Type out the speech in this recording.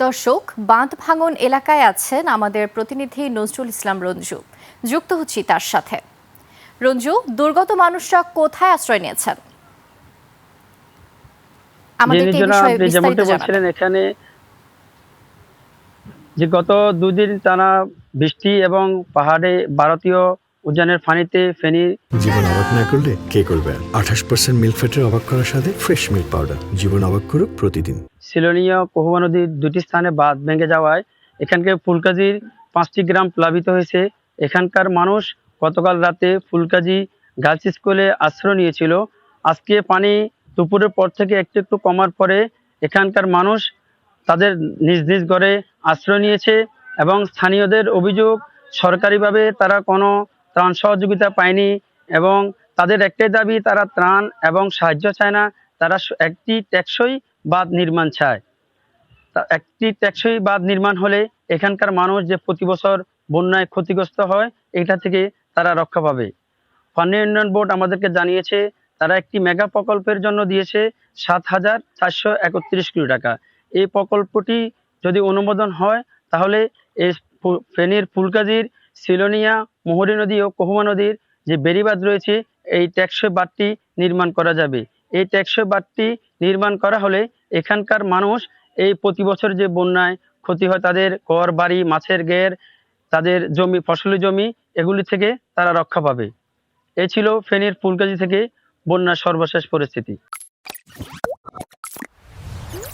দর্শক, বাঁধ ভাঙন এলাকায় আছেন আমাদের প্রতিনিধি নজরুল ইসলাম রঞ্জু। যুক্ত হচ্ছি তার সাথে। রঞ্জু, দুর্গত মানুষরা কোথায় আশ্রয় নিয়েছেন? আমাদেরকে এই বিষয়ে আপনি বিস্তারিত যেমনটা জানাবেন। বলছিলেন এখানে যে গত ২ দিন টানা বৃষ্টি এবং পাহাড়ে ভারতীয় উদ্যানের পানিতে ফেনী জীবন অবাক না করলে কে করবে? 28% মিল্ক ফ্যাটের অবাক করার সাথে ফ্রেশ মিল্ক পাউডার। জীবন অবাক করুক প্রতিদিন। সিলোনিয়া কহুয়া নদীর ২টি স্থানে বাঁধ ভেঙে যাওয়ায় এখানকার ফুলকাজির ৫টি গ্রাম প্লাবিত হয়েছে। এখানকার মানুষ গতকাল রাতে ফুলকাজি গার্লস স্কুলে আশ্রয় নিয়েছিল। আজকে পানি দুপুরের পর থেকে একটু একটু কমার পরে এখানকার মানুষ তাদের নিজ নিজ ঘরে আশ্রয় নিয়েছে এবং স্থানীয়দের অভিযোগ সরকারিভাবে তারা কোনো ত্রাণ সহযোগিতা পায়নি এবং তাদের একটাই দাবি, তারা ত্রাণ এবং সাহায্য চায় না, তারা একটি টেকসই বাঁধ নির্মাণ চায়। একটি টেকসই বাঁধ নির্মাণ হলে এখানকার মানুষ যে প্রতি বছর বন্যায় ক্ষতিগ্রস্ত হয় এটা থেকে তারা রক্ষা পাবে। পানি উন্নয়ন বোর্ড আমাদেরকে জানিয়েছে তারা একটি মেগা প্রকল্পের জন্য দিয়েছে ৭,৪৩১ কোটি টাকা। এই প্রকল্পটি যদি অনুমোদন হয় তাহলে এই ফেনীর ফুলকাজির সিলোনিয়া মুহুরী নদী ও কহুমা নদীর যে বেড়িবাঁধ রয়েছে এই টেকসই বাঁধটি নির্মাণ করা যাবে। এই টেকসই বাঁধটি নির্মাণ করা হলে এখানকার মানুষ এই প্রতি বছর যে বন্যায় ক্ষতি হয় তাদের ঘর বাড়ি, মাছের ঘের, তাদের জমি, ফসলি জমি, এগুলি থেকে তারা রক্ষা পাবে। এ ছিল ফেনীর ফুলকাজি থেকে বন্যার সর্বশেষ পরিস্থিতি।